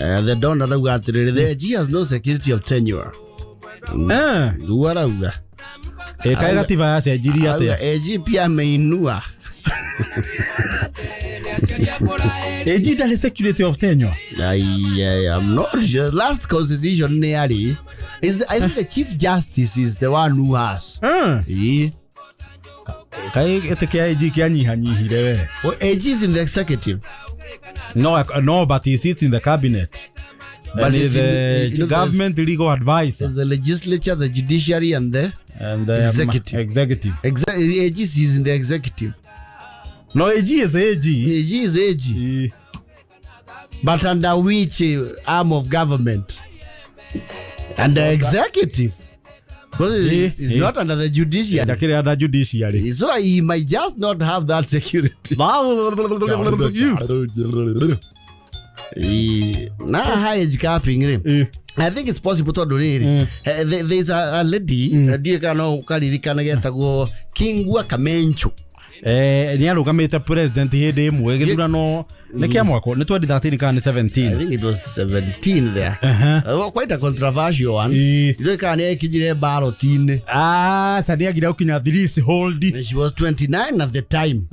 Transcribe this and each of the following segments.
The Don arauga atiriri the AG has no security of tenure. Arauga kai gatiba ya cenjiria atia AG pia ameinua AG that is security of tenure. I'm not sure. Last constitution nearly is I think the Chief Justice is the one who has. Kai eteke AG kianyihanyihire we. Well, AG is in the executive. No, but he sits in the cabinet. But he's the government legal advisor. The legislature, the judiciary, and the executive. AG is in the executive. No, AG is AG. AG is AG. But under which arm of government? Under executive. Because it's not under the judiciary. So he might just not have that security. Age capping. I think it's possible to do it. There's a lady, Kingwa Kamencho. Ni arugamite president hindi imwe githurano ni kia mwako ni 2013 kana 17. I think it was 17 there. Quite a controversial one. Ndio kana ekijire ballot-ini. Sadi agira ukinya threshold. She was 29 at the time.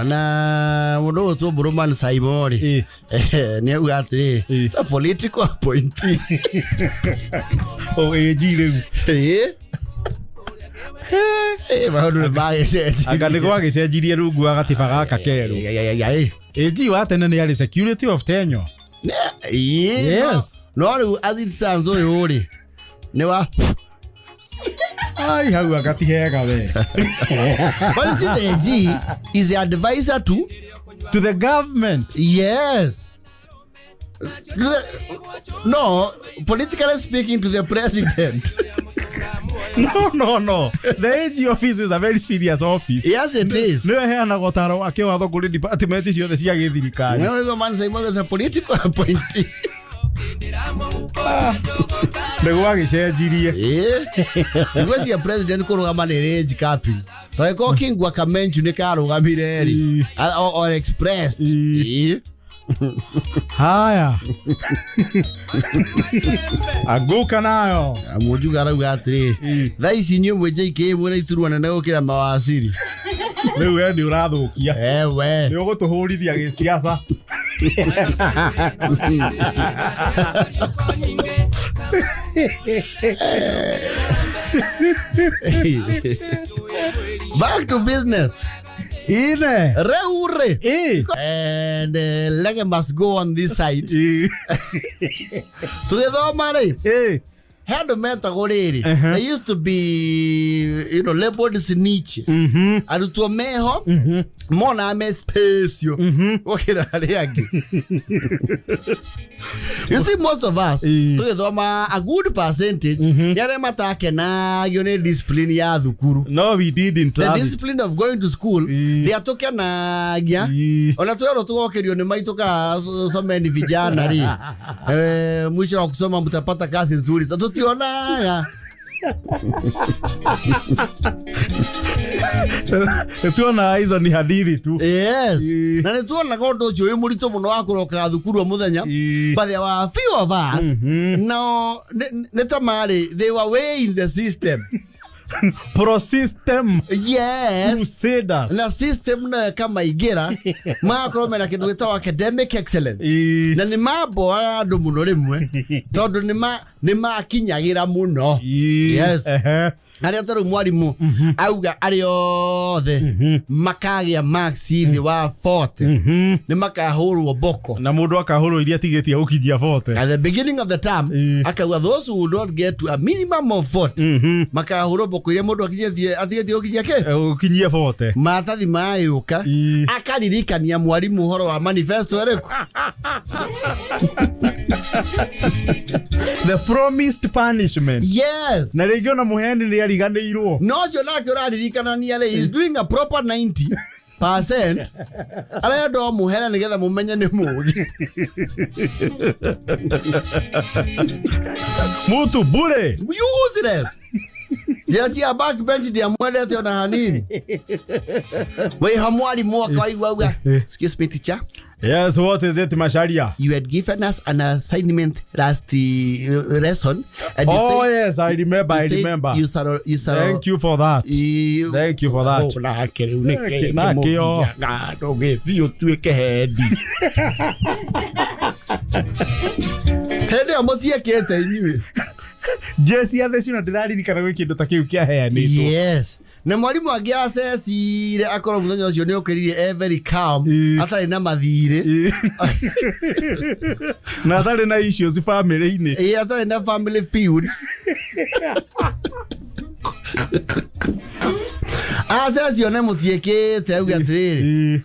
Na mudo so Broman Saimori. Ni ugati. It's a political appointee. AG leu. Maundu mageceji akandiko agicenjirie rungu agatiba gaka keru AG wa tene ni ari security of tenure. Yes. No as it sounds uri ni wa ai hau agatihega we. But see the AG is the advisor to the government. Yes. No, politically speaking, to the president. No. The AG office is a very serious office. Yes, it is. No, heana gotaro akiwatho kuri department ciothe cia githirikari. No, man say is a political appointee. Nego agicenjirie. Because your president kurugama ni age capping. So ko Kingwa Kamenchu ni karugamire ri or expressed. Haya. Aguka nayo. Amujuga arauga atiri. Thaici nyu mwe JK mwe iturwana na gukira mawaziri. Riu we ni urathukia. We. Ni ugutuhurithia giciaca. Back to business. Ine. Reure. And Lege must go on this side. Together, money. Had a meta goriri. They used to be, labeled as niches. And to a meho, mona me spacio. You see, most of us, a good percentage, yare matake na yone discipline ya dhukuru. No, we didn't. The discipline of going to school, they are talking na gya. Onatoya rotuwa kerione maitoka so many vijana ri. Mwisho wa kusoma mtapata kazi nzuri. Tiona tuona hizo ni hadithi tu. Yes. Na netuona gondo cyo imurito muno akuroka thukuru muthenya. But there were a few of us. No, netamari they were way in the system. Pro system. Yes. Crusaders. Na system na kama igira makrome na kitu gitawa academic excellence. Na ni mabo andu muno rimwe tondu ni makinyagira muno. Yes. Aria taru mwarimu auga ariothe makagia maxi ni wa 40 ni makahurwo boko na mundu akahurwo iria tigetia ukijia 40 at the beginning of the term akawa those who don't get to a minimum of 40 makahurwo boko iria mundu akigetie ukijia ke ukinyia 40 matathi mayuka akaririkania mwarimu horo wa manifesto ereku the promised punishment. Yes. Na regio na muhendi ni ariganirwo. No jo na kyo raririkana ni ale is doing a proper 90%. Ale do muhera nigetha mumenye ni mugi. Mutu bure. Useless. Just ya backbench dia mwende te na hanini. We hamwali mwaka wa igwa. Excuse me teacher. Yes, what is it, Masharia? You had given us an assignment last lesson. And Yes, I remember. You Thank you for that. Thank you for that. Jesse athecina ndiraririkana gwä kä ndå ta kä u kä aheanä yes. Na mwarimu angä acecire akorwo må thenya å cio nä å kä rire very calm atarä na mathirä na atarä na issues family-inä atarä na family feuds acecio nä må tiä te auga atä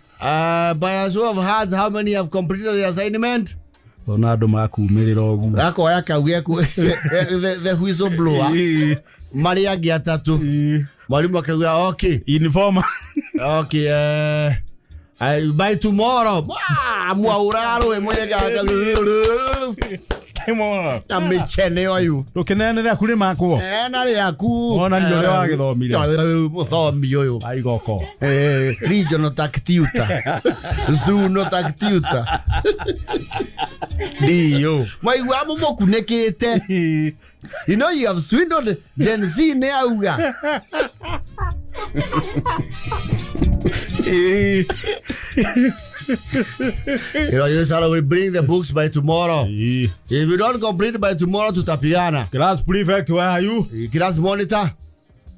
by a show of hands, how many have completed the assignment? Ona andå makumä rä ra å guo akoya kau geku the whistle blower marä angä atatå mwarimu akauga okay informer okay by tomorrow mwaurarå mwenyegaga na mä chene oyu ndå kä neane rä aku nä makwo na rä aku ona nä å rä a wagä thomire må thomi å yå aigoko regional tactiuta zuno tactiuta ndiyo maigua må må kunä kä te you know you have swindled Gen Z nä auga you know, you shall will bring the books by tomorrow. If you don't complete by tomorrow, tutapigana. Class prefect, where are you? Class monitor,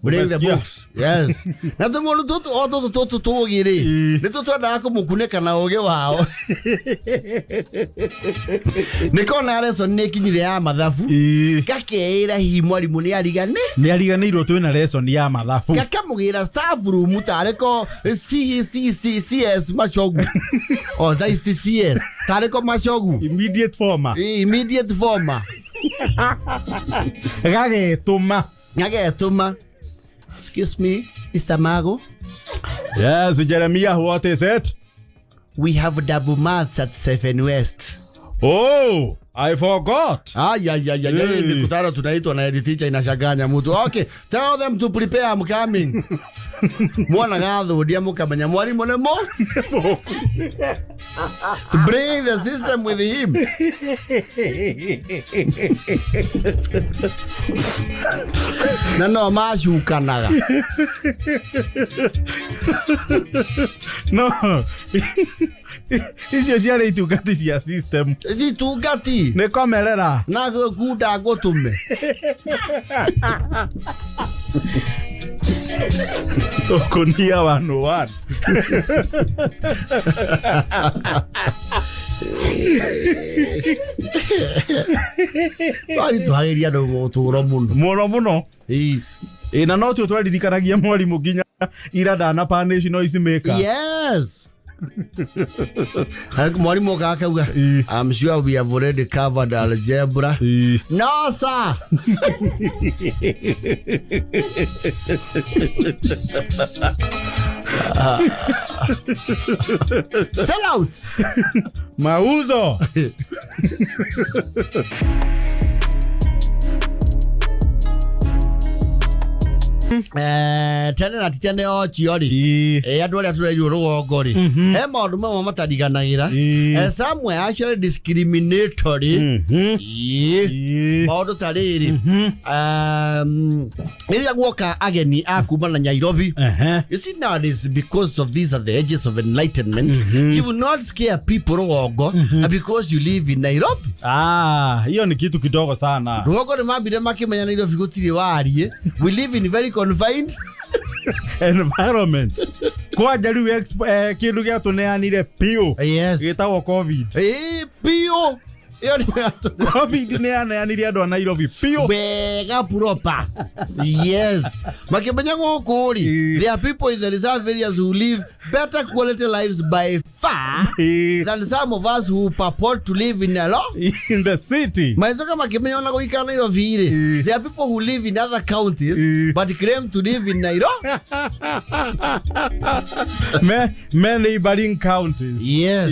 bring the books. Yes. Na tumono toto gire. Ni toto na ako mukuneka na oge wao. Niko na lesson ne kinyire ya mathabu. Gakeira hi mwarimu ni arigane. Ni ariganirwo twina lesson ya mathabu. Gakamugira staff room tareko CS machogu. Oh, that is the CS. Tareko machogu. Immediate former. Immediate former. Gagetuma. Excuse me, Mr. Mago. Yes, Jeremiah, what is it? We have double maths at 7 West. Oh, I forgot. Mikutano tunaitwa na edit teacher inashaganya mtu. Okay, tell them to prepare, I'm coming. Mwana gatho dia mukamenya mwarimu ne mo. Bring the system with him. No mashukanaga. No. Icio ciarä itungati cia system itungati nä komerera na gunda gå tå me Okonia 101 ari twagä andå gå tå ro må no na no tå twaririkanagia mwarimu nginya ira ndana punish noise maker. Yes. Mwarimu akauga I'm sure we have already covered algebra. No sir. Sell out. Mauzo. Tene na titene o chiori andu aria tureirwo rugongo ri he maundu mamwe matariganagĩra somewhere actually discriminatory maundu ta rĩrĩ rĩrĩa guoka ageni a kuma na Nairobi you see nowadays because of these are the ages of enlightenment you will not scare people rugongo because you live in Nairobi. Hiyo ni kitu kidogo sana. Rugongo ni mambire makimenya Nairobi gutiri warie we live in very confined environment. Kwa jariu kindu gia tuneanire pio gitagwo covid pio COVID neanire andu a Nairobi pio wega proper. Yes, makimenya gukuri there are people in the reserve areas who live better quality lives by far than some of us who purport to live in the city. Maizoka makimenya na goika Nairobi there are people who live in other counties but claim to live in Nairobi. Many neighboring counties. Yes.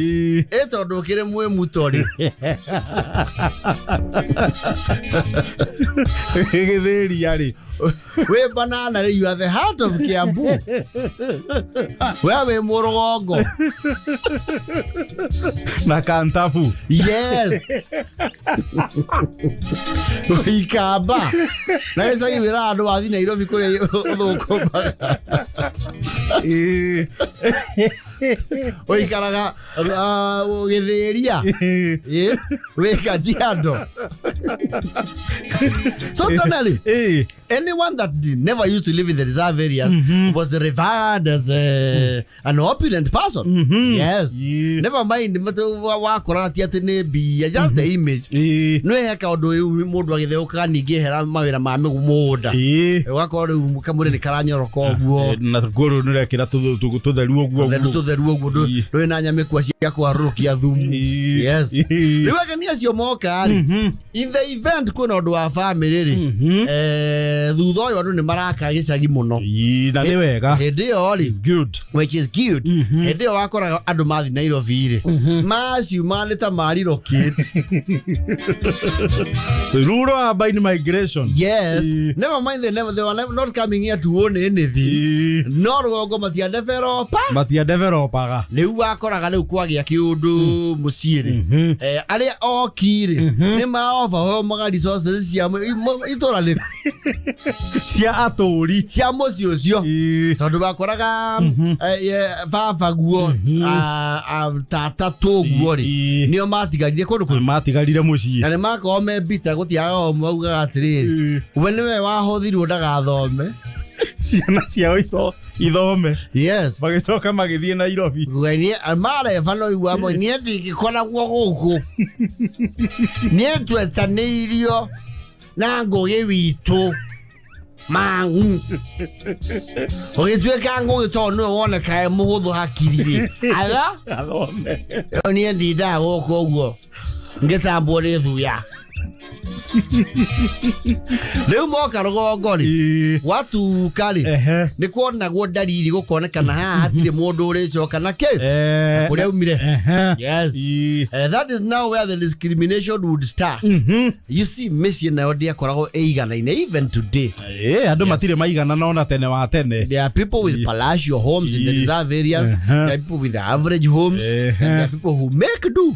Eto ndukire mwe mutori Githeri yari. We banana, you are the heart of Kiambu. Wewe Murugongo. Na Kantafu. Yes. Ikaba. Na esa iwira andu athi Nairobi kuri uthukumba. Oikaraga Githeria. We Kajiado. So totally. Anyone that never used to live in the reserve areas was revered as an opulent person. Yes. Never mind wakorati atene be just the image. No heka odo mundu agitheuka ningihera mawira ma migumuda. Wakore kamure ni karanyoroka oguo. Na goro nurekira tutheru oguo. Tutheru oguo ndo na nyame kwa cia kwarukia thumu. Yes. Riwake ni acio moka ari. In the event kuna odo wa family ri. Thutho yo andu ni maraka Gicagi muno. Na ni wega. Ndio is good. Which is good. Ndio wakora andu mathi Nairobi ri. Maciu malita mari rocket. Rural urban migration. Yes. Never mind they were not coming here to own anything. No rugongo matia developer. Riu wakoraga riu kwagia kiundu muciiri. Aria okiri ni ma offer magari resources cia itora ri. Cia aturi cia muci ucio tondu bakoraga baba guo tata tuguo ri nio matigarire kundu matigarire muci na ni makome bita gutiaga o mwauga atiriri we niwe wahothirwo ndagathome ciana ciao ithome. Yes. Magicoka magithie Nairobi. Gweni amara fano iwamo nie ndikikora guo guku nie twetaneirio na ngoge witu mangu ogitueka ngoge tonu wona kae muhuthu hakirire ala athome nie ndida guku guo ngetambo ri thuya leo moka rugongo ri watu kali ni kuona gwo dalili gukonekana ha atire mundu uri coka na ke kuria umire. Yes. That is now where the discrimination would start. You see Messi na odia korago eiganaine even today. Andu matire maigana nona tene wa tene. There are people with palatial homes in the reserve areas. There are people with average homes. And there are people who make do.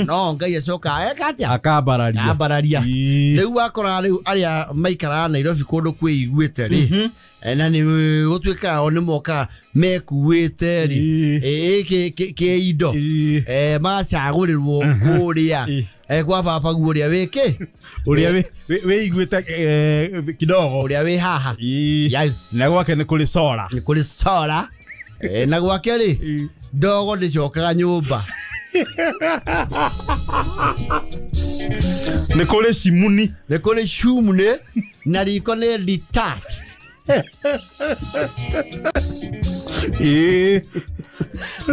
No ngai coka ekatia akabararia. Leu wakora leu aria maikara Nairobi kundu kwiguite ri na ni gutwika oni moka mekuite ri ke indo macagurirwo kuria kwa papa guria wiki uria we iguite kidogo uria we haha. Yes. Na gwake ni kuri sora na gwake ri dogo ndicokaga nyumba ne kole simuni ne kole shumune na riko ne detached.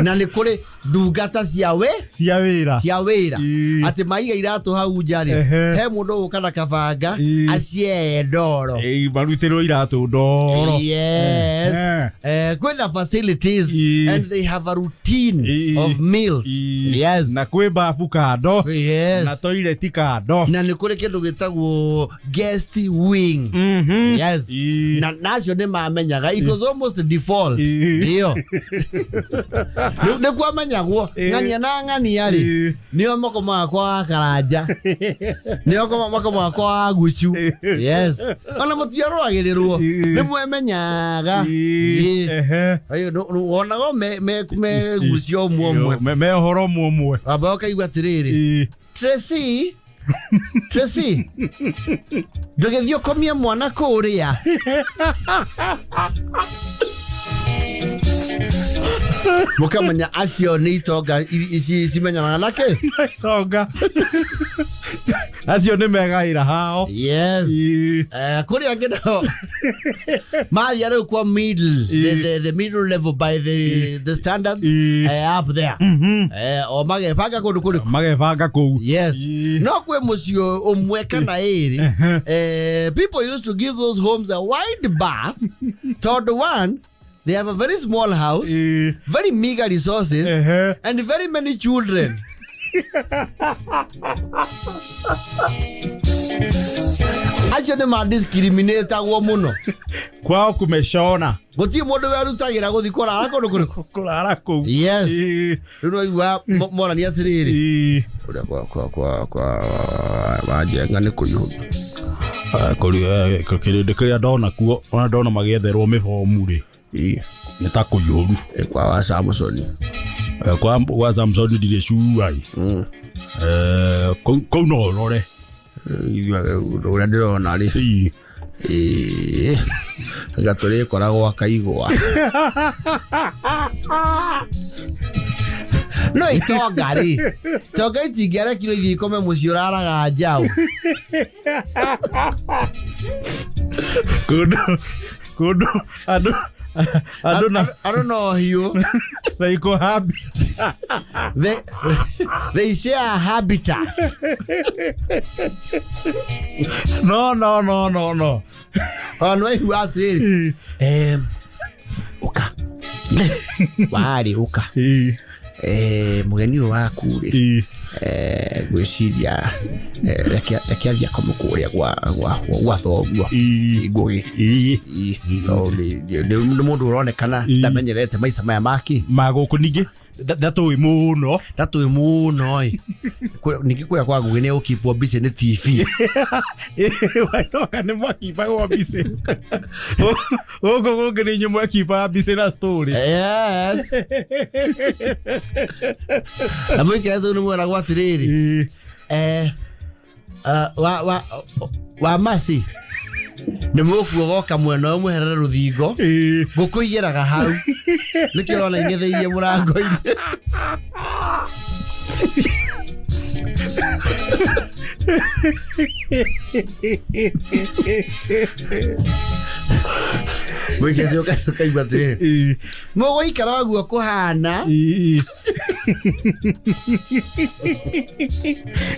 Na ni kule dugata cia wira ati maiga iratu hau njari he mundu ukana kabanga acie ndoro barutero iratu ndoro. Yes. Kwenda facilities and they have a routine of meals. Yes. Na kwe bafu kando. Yes. Na toilet kando. Na ni kule kindu gitagwo guest wing. Yes. Na nacio ni mamenyaga it was almost default. Ndio kwa manyagwo ngania na ngania ri nio moko makwa karanja nio moko makwa gucu. Yes. Ona mutiaro agirirwo ni mwemenyaga ayo wonago me gucio mumwe me horo mumwe abaoka igwa tiriri Tracy ndugethio komia mwana kuria mukamanya acio ni itonga ici cimenyana nake itonga acio ni megaira hao. Yes. Kuria ngido mathia riu kwa middle the middle level by the standards up there o magefanga kundu. Yes. No kwe mucio umwe kana iri people used to give those homes a wide bath. Third one, they have a very small house, very meager resources, and very many children. Acha ne discriminate agwo muno. Kwao kumeshona. Guti mundu werutagira guthi kurara kundu kuriku. Kurara ku. Yes. Runo iwa mora ni atiriri. Ura kwa wajenga ni kuyu. Kĩrĩndĩ ndona kuo ona ndona magĩetherwo mĩbomu rĩ nĩ ta kũiyũru kwa Samson kwa Samson ndirĩ cuai kũu no rore ũrĩa ndĩrona rĩ gatũrĩ koragwo akaigwa no itonga rĩ tonga itingĩara kilo ithi ikome mũciĩ ũraraga njaũ Kudu I don't know you. They cohabit. They share a habitat. No. Oh no, you are saying. Uka. Wari uka. Mugeni waku ri. Gwiciria rekia kumukuria gwa thoguo igui ni mundu uronekana ndamenyerete maica maya maki maguku ningi ndatui muno ningi kuya kwa ngugi ni ukipwo busy ni TV waitoka ni mwakipa kwa busy uko ni nyumwa kipa busy na story yes amwike ezo ni mwana kwa tiriri wa masi nĩ mũkuo goka mwena ũmwe herere rũthingo ngũkũ igeraga hau nĩkĩo ona ing'etheirie mũrango-inĩ mwĩkĩte ũkaigua atĩrĩrĩ mũgũikara ũguo kũhana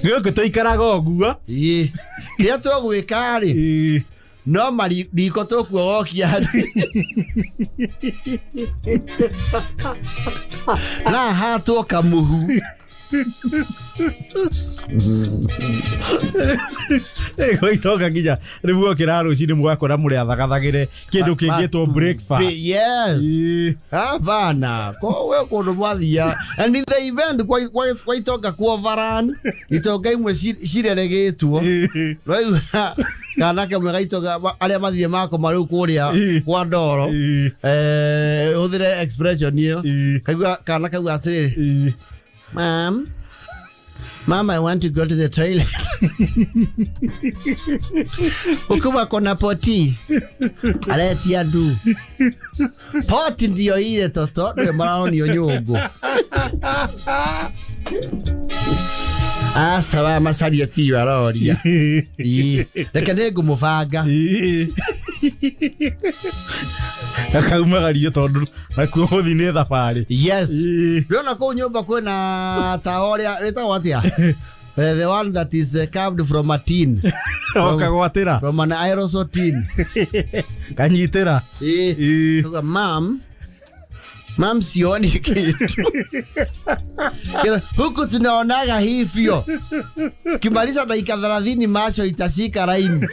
gũkũ tũikaraga ũguo rĩrĩa tũgwĩka rĩ no mariko tũkuogokia na hatwo kamuhu goitoka nginya rĩu okĩra rũcinĩ mũgakora mũrĩ athagathagĩre kĩndũ kĩngĩtwo breakfast. Yes. Hapana kowe kũndũ mwathia and in the event kwa itonga kuo varan itonga imwe cireregĩtwo rĩu kanake mwega itonga arĩa mathire mako marĩu kũrĩa kwa ndoro hũthĩre expression ĩyo kaigua kanake uga atĩrĩrĩ Mom, I want to go to the toilet. Ukuwa kona poti. Aleti andu. Poti ndiyo ile toto. Ndio marao niyo nyugu. Sawa masari ya tiwa roria. Reka nĩngũ mũbanga. Akaumagario tondu nakuo gũthi nĩ thabarĩ. Yes. Ndĩrona kũu nyũmba kwĩna tawa ũrĩa wĩtagwo atĩa? The one that is carved from a tin. Okagwatĩra. From an aerosol tin. Kanyitĩra. Mom sioni kitu. Huku tunaonaga hivyo. Kimaliza dakika 30 macho itashika laini.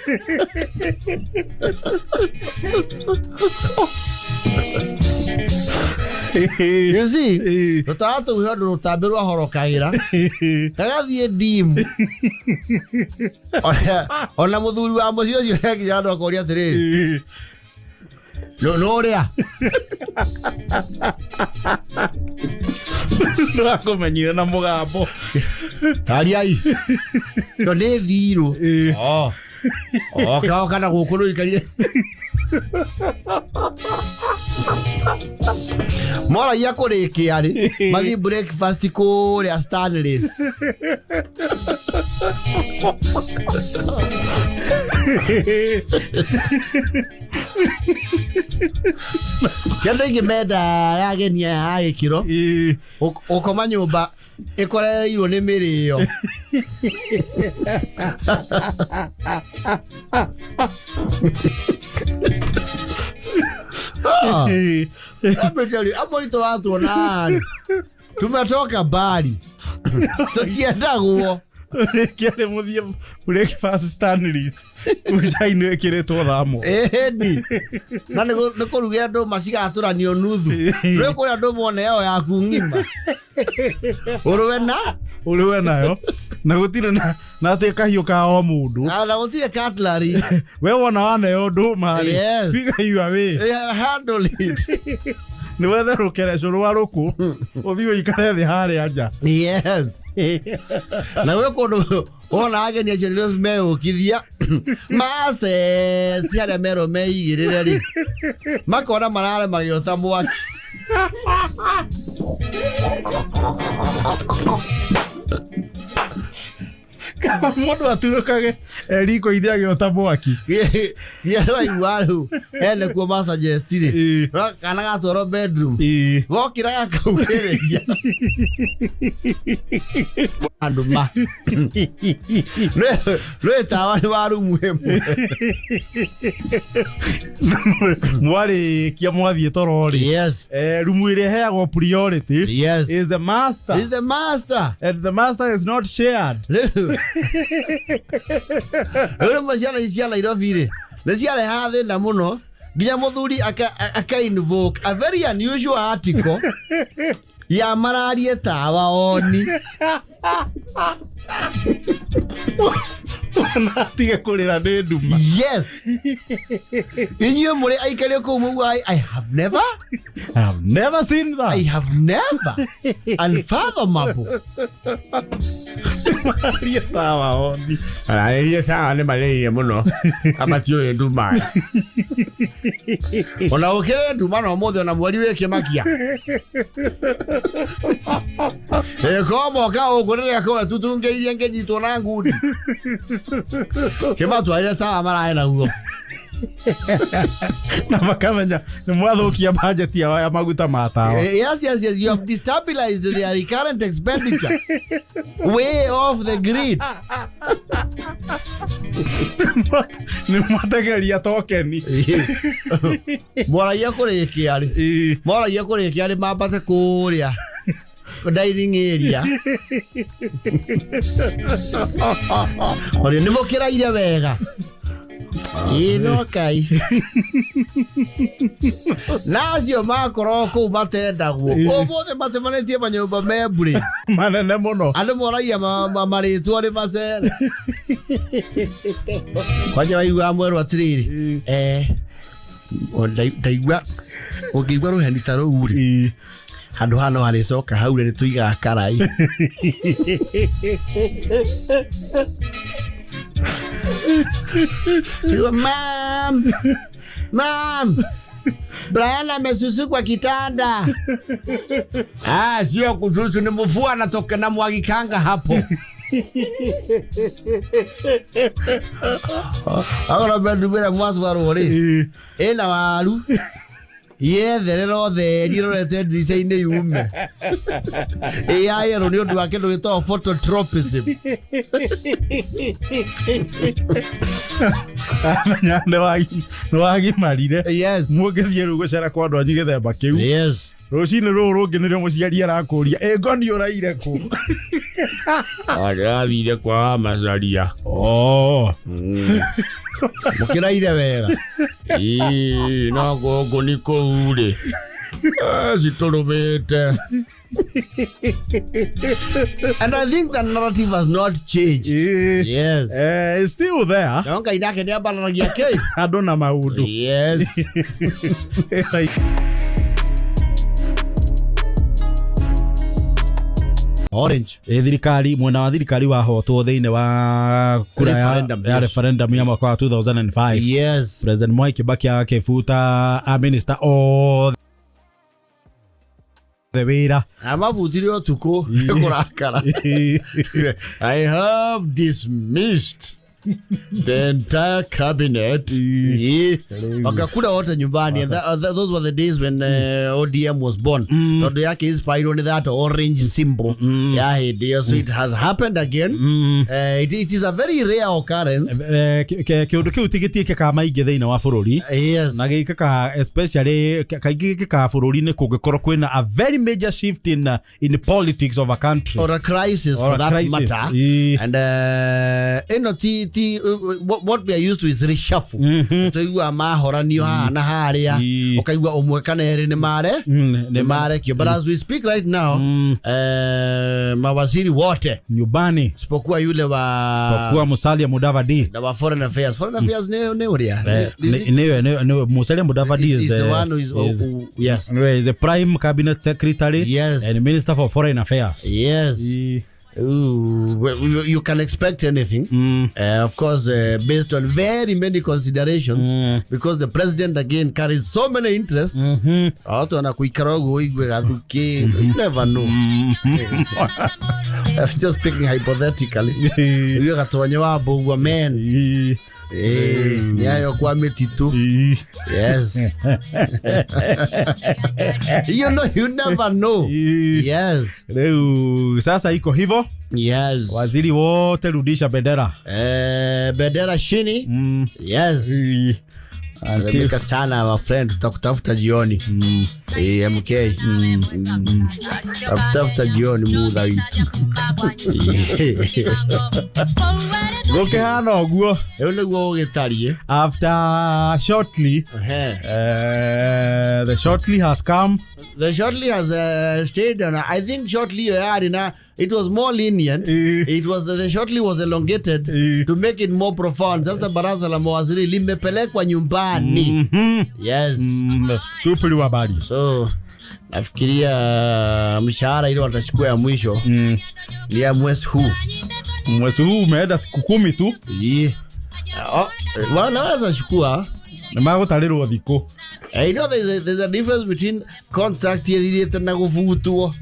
You see? Tutato uhodo rutabirwa horokaira. Tagathie dim. Ona muthuri wa mucio cio hegi yandu akoria atiri. No ria. Ndakũmenyire na mũgambo. Tariai. To nĩ thiru. Kana gũkũ rũ ikarie. Mora ya kũrĩkia rĩ mathi breakfast kũrĩa Stanley's. Kendo ingĩmenda yagenia ya gĩkĩro ũkoma nyũmba ĩkoreirwo nĩ mĩrĩo. Let me tell you, hapo ito watu wanani tumetoka mbali tutiendagwo Kiale muthie breakfast Stanleys. Ucainä kä rä two thamo. Eni. Na nä kå ruge andå macigatå nuthu. Rä kå rä andå mone yao yaku ng'ima. Å we nayo. Na gå tirä na atä kahiå ka o må ndå. Na gå tirä cutlery. We wona waneo ndå marä. Figure you away. Handle it. Nä wetherå kereco rwa rå kå å thiå ikare thä harä anja. Yes. Na we kå ndå wona ageni acio nä meå kithia mace ciarä merwo meigä rä re rä makona marare magä ota mwaki kama mundu aturukage riko ire agiota mwaki ye waigua riu ene kuo masuggest ri kana gatwaro bedroom gokira gakaugiriria andu ma no tawa ni waru muhemu mwari kia mwathie torori yes rumu ire heagwo priority yes is the master and the master is not shared. Ule masiana isia Nairobi ri nesiare hathe na muno nginya muthuri aka invoke a very unusual article ya mararie tawa oni natige kurira ni nduma yes inyo muri aikare ko mu I have never seen that. I have never unfathomable mararie tawa oni mararie tawa ni mararie muno amatio nduma ona ukire nduma no mothe na mwari weke makia komo ka ogorere ko tutungeirie ngenyitwo na ngudi kema twaire tawa marae na huo na makamenya ni mwathukia budget ya maguta ma tawa. Yes you have destabilized their recurrent expenditure way off the grid. Ni mwategeria tokeni moragia kurikia ri mambate kuria dining area ori ni mukiraire wega ino kai nacio makoro ku matendagwo omothe matemanĩtie manyũmba membure manene muno andũ moragia marĩtwo nĩ macere kwanja waigua mwerũ atirĩrĩ ndaigua ũngĩigua rũheni ta rũu rĩ handũ hano harĩcoka hau nĩ tũigaga karai Mom, Brian amesusu kwa kitanda. Sio kususu, ni mvua anatoka na mwagikanga hapo. Agora bedumira mwazu warori. Ena waru. Yetherero theri rorete ndica-inĩ yume yayero nĩ ũndũ wa kĩndũ gĩtagwo phototropism nĩ wagimarire mũngĩthiĩ rĩu gũcera kwa andũ anyu gĩthemba kĩu rũcinĩ rũrũ rũngĩ nĩrĩo mũciari arakũria Ngoni ũraire kũ arathire kwa macaria mukiraire wega no gogo ni kũu rĩ citurumĩte. And I think the narrative has not changed. Yes. It's still there. Nonga inake ni abalaragia kei. Andũ na maundu. Yes. Orange. Thirikari mwena wa thirikari wahotwo thĩinĩ wa kura ya referendum ya mwaka wa 2005. Yes. President Mwai Kibaki akifuta minister all the wĩra amavutire ũtukũ kurakara. I have dismissed The entire cabinet. Wakakula wote nyumbani. And those were the days when ODM was born. Todo yake is on that orange symbol. So it has happened again. It is a very rare occurrence. Kiundu kiu tigitie kika maingi thiini wa bururi. Yes. Na gikaka especially kaingi kika bururi ni kungikorwo kwina a very major shift in politics of a country. Or a crisis for that matter. And what we are used to is reshuffle. So you are mahoranio na haria. Ukaigua umwe kana eri ni mare kio. But as we speak right now, mawaziri wote nyumbani sipokuwa yule wa Musalia Mudavadi na wa foreign affairs ne uria ne Musalia Mudavadi is the one who is yes, the prime cabinet secretary, yes, and minister for foreign affairs. Yes. You can expect anything, of course, based on very many considerations, because the president again carries so many interests. Also, na kuikarogo igwe gathuki, you never know. I'm just speaking hypothetically. You got to know about men. Nyayo kwa metitu. Yes. You never know. Yes. Sasa iko hivyo. Yes. Waziri wote rudisha bendera. Bendera chini. Yes. Salimika sana wa friend, tutakutafuta jioni. MK. Tutakutafuta jioni muda wetu. Goke hana oguo. Ewe guo gitarie. After shortly, the shortly has come. The shortly has stayed, and I think shortly it was more lenient. The shortly was elongated to make it more profound. Sasa baraza la mawaziri limepelekwa nyumbani. Yes. Tupili wabali. So nafikiria mshahara ile watachukua ya mwisho ni ya mwezi huu. Mwezi huu umeenda siku 10 tu. Wanaweza chukua na magotarirwo thiko. I know there's a difference between contract yethirite na gufutwo.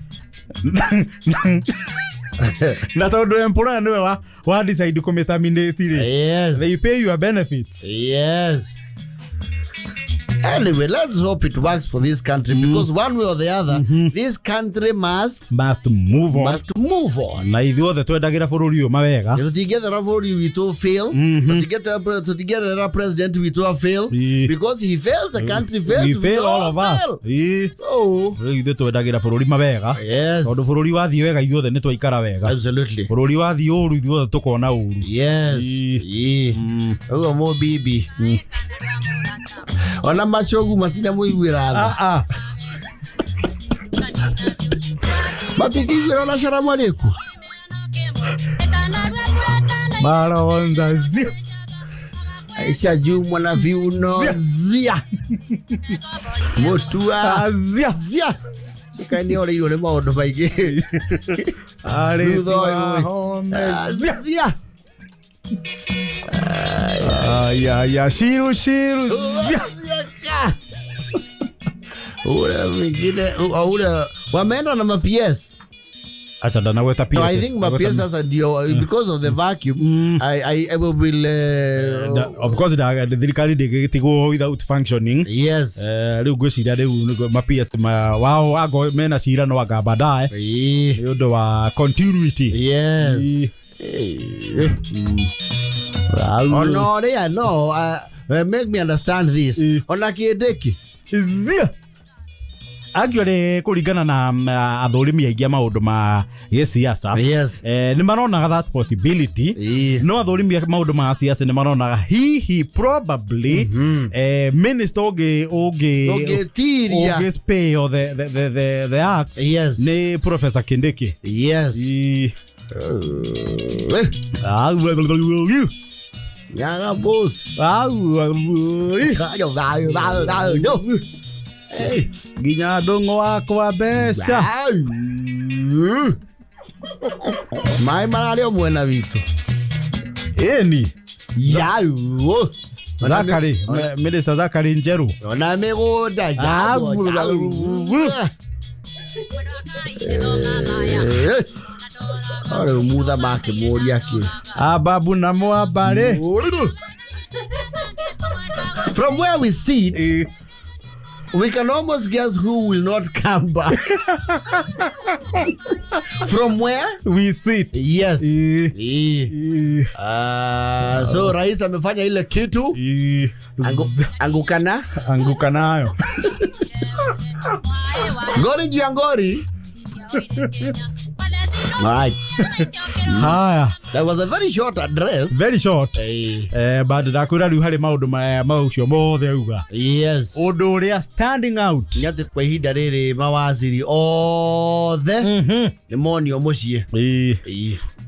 Na todo employer no wa decide to terminate. Yes. They pay your benefits. Yes. Anyway, let's hope it works for this country, because one way or the other, this country must move on. Na ithuo the twendagira bururi uyu mawega. Together bururi witu fail. Together president witu fail, because he fails, the country fails. We fail all of us. So ithuo twendagira bururi mawega. Yes. Tondu bururi wathi wega ithuo the nitwaikara wega. Absolutely. Bururi wathi uru ithuo tukona uru. Yes. Ugo mo bibi. Ona machogu matina muigwira matikigwira na sharamu aleku maronza zia Aisha Jumwa na viuno zia Mutua zia Sikani ole yule maondo maige zia ya shiru ula mingine ula wameenda na ma-PS. Acha na weta PS. No, I think ma-PS as a deal because of the vacuum. I will of course the thirikari they go without functioning. Yes. Leo go shida leo ma-PS wao ago mena shira no aga baadaye. Yodo wa continuity. Yes. Oh no, they no. Make me understand this. Ona kiedeki. Zia. Actually kuringana na athurimi aingi maundu ma gisiasa. Yes. Ni marona that possibility. No athurimi maundu ma siasa ni marona he probably minister oge spay or the acts. Yes. Ni Professor Kindiki. Yes. Yaga boss. Ginya dongo wako besha. Mai maralio mwena vitu. Eni. Yao. Zakari. Minister Zakari Njeru. Ona megoda yao. Ore mutha make moria ki. Ababu na mwabare. From where we sit, we can almost guess who will not come back. From where we sit. Yes. So rais amefanya ile kitu. Angukanayo. Ngori juu ya ngori. Right. Haya. That was a very short address. Very short. But dakura riu hari maundu maucio mothe uga. Yes. Undu uria standing out. Nyate kwa ihinda riri mawaziri othe ni monio mucie.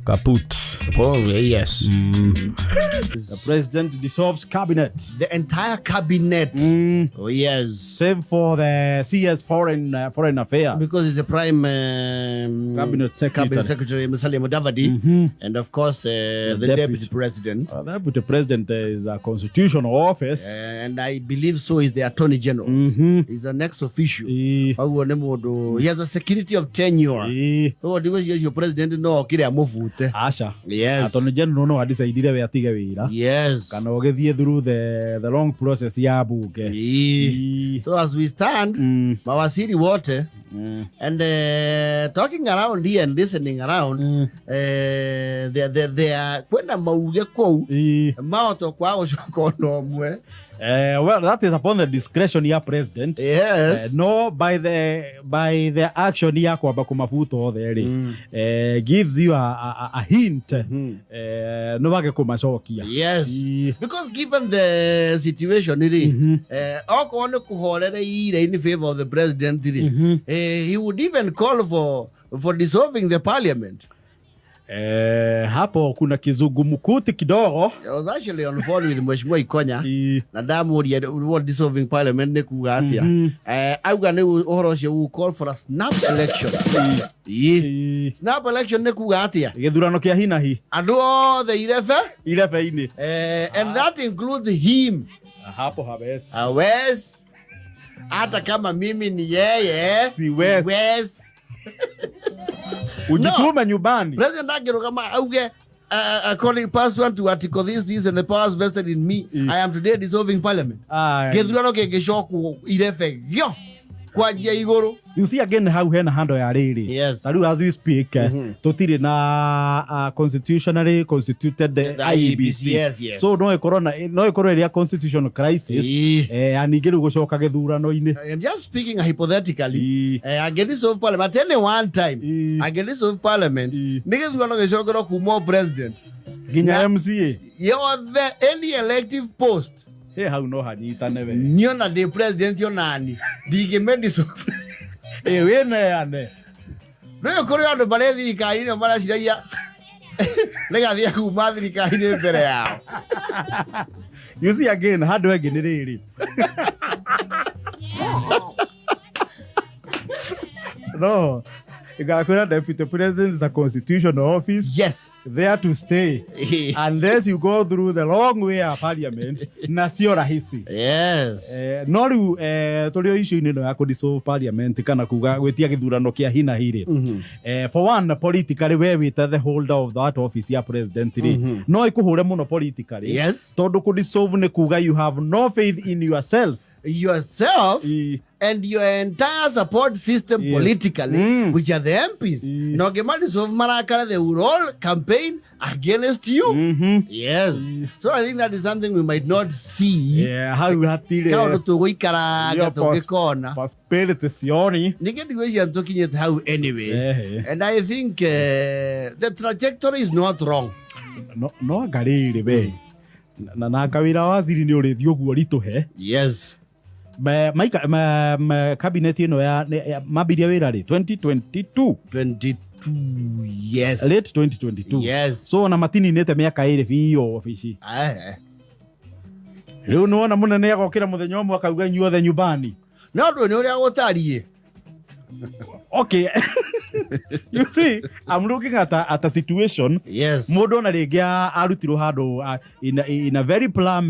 Kaput. Oh yes. The president dissolves cabinet. The entire cabinet. Oh yes. Save for the CS foreign affairs. Because he's the prime cabinet secretary Musalia Mudavadi, and of course the deputy president. The deputy president is a constitutional office, and I believe so is the attorney general. He's an ex officio. He has a security of tenure. Oh, your president no kire amuvute. Asha. Yes. Attorney general no adisaidire we atige wira. Yes. Kana ogethie through the long process ya bunge. So as we stand, mawaziri wote and talking around here and listening around, they are kwenda mauge kou maoto kwao shokono mwe. Well, that is upon the discretion ya president. Yes. No, by the action ya kwa kumafuto there gives you a hint. No wage kumachokia. Yes. Because given the situation, okone kuholere ire in favor of the president, he would even call for dissolving the parliament. Hapo kuna kizungumkuti kidogo. I was actually on phone with Mheshimiwa Ikonya na damu what dissolving parliament ne kuga atia. Auga ne uhoro cio will call for a snap election. Snap election ne kuga atia. Githurano kia hina hi. Andu othe irefe ini. And that includes him. Hapo habes. Awes. Hata kama mimi ni yeye. Siwes. Ujitume nyumbani. President Agero kama auge according pursuant to article this and the powers vested in me, I am today dissolving parliament. Gethurano kegeshoku irefe yo kwa njia iguru. You see again how hena hando ya riri. Yes. Taru as we speak, tutire na constitutionally constituted the IEBC. Yes. So no ikoro area constitutional crisis. Anigeru gushoka gethurano ini. I am just speaking hypothetically. Against of parliament at any one time. Against of parliament. Nigethurano geshogero kumo president. Ginya MCA. Any elective post. How no hanyita neve. Niona the president yonani. Dige medisof. Wena yane. No kore andu bare thirikari no maraciraia. Negathia kuma thirikari mbere yao. You see again hadu ege ni riri. No. Igakwira deputy president is a constitutional office. Yes. There to stay. Unless you go through the long way of parliament. Na sio rahisi. Yes. Noru tulio issue ino ya dissolve parliament kana kuga gwetia githurano kia hina hiri. For one, politically we with the holder of that office ya president no ikuhure muno politically. Yes. Tondu ku dissolve ne kuga you have no faith in yourself. And your entire support system politically, which are the MPs. No gemani of Marakara, they will all campaign against you. Yes. So I think that is something we might not see. Yeah, how you have to prosperity sioni. I'm talking it how anyway. And I think the trajectory is not wrong. No agariri be. Na kawira waziri ni urithio guo rituhe. Yes. Cabinet ino ya mabiria wira ri 2022. Yes. Late 2022. Yes. So na matini nete miaka iri fiyo ofisi. Riu nuona munene agokira muthenya umwe akauga inyuothe nyumbani. No ndu ni uria gutarie. Okay. You see, I'm looking at a situation. Yes. Modo na regia arutiro hado in a very plum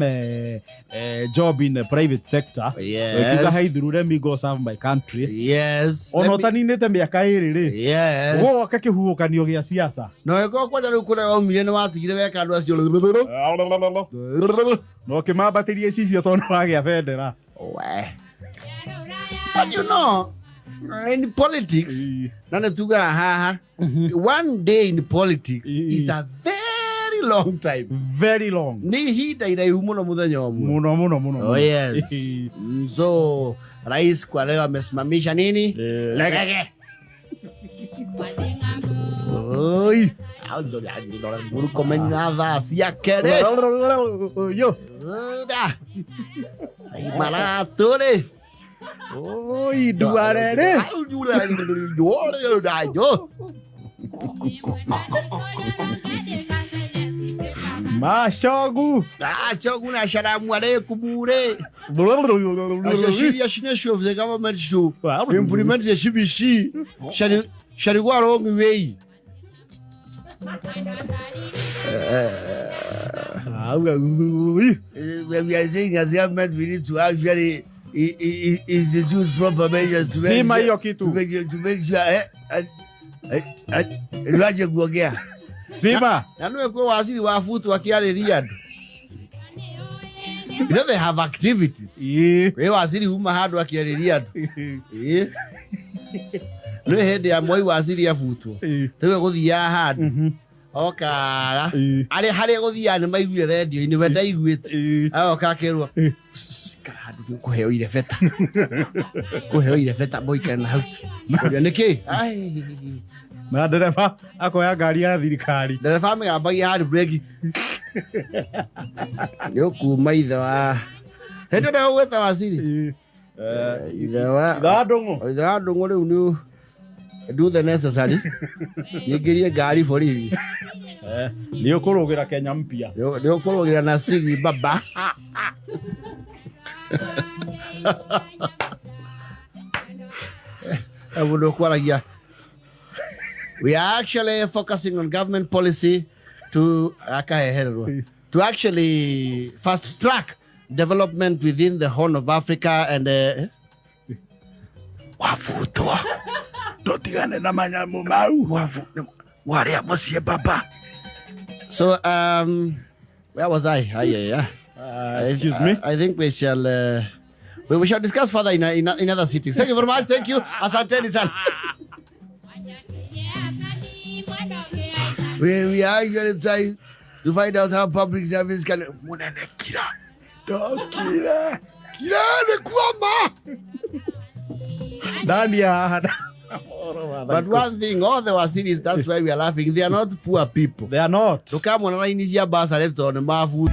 job in the private sector. Yes. Kiga haiduru let me go serve my country. Yes. Ono taninete miaka iri. Yes. Wo akakihuhukanio gia siasa. No eko kwa jana ukura wa milioni watigire weka andu acio. No kimambatirie cicio tondu wagia bendera. But you know, in politics, one day in politics is a very long time. Very long. Ni hida iraihu muno muthenya umwe. Muno. Oh yes. So, rais kwa leo amesimamisha nini? Legege. Oi. Buru komeni na dha siakere. Yo. Ai maratore. Oi, duarere. Mashogu. Mashogu na sharamu alaikum bure. Ashashiria shinesho of the government to implement the CBC. Shall go along the way. When we are saying as government, we need to actually institute proper measures to make sure Raja kuongea. Sima. Na ndio kwa waziri wa futwo akiariria andu. You know they have activities. We waziri huma handu akiariria andu. No hende ya moi waziri ya futwo. Tewe guthia handu. Okara. Ale hare guthia ni maiguire radio ni wenda iguite. Aoka kerwa. Karadu kuheo ile feta. Kuheo ile feta boy kana hau. Niki? Ai. Na ndereba akoya ngari ya thirikari. Ndereba megambagia hard brake. Ndio kuma ithe wa. Hende na gweta waziri. Ithe wa. Ithe wa ndungu riu ni do the necessary. Ngirie ngari borithi. Ni ukurugira Kenya mpya. Ni ukurugira na sigi baba. We are actually focusing on government policy to actually fast track development within the Horn of Africa and wafutwa dotigane na manyamu mau waria musie baba. So where was I? Excuse me. I think we shall we shall discuss further in other cities. Thank you very much. Thank you. Asanteni sana. We are actually trying to find out how public service can munene kira. Kira ne kwama. But one thing, all the waziris, that's why we are laughing. They are not poor people. They are not. Tukamona na inizia basa leto ne mafu.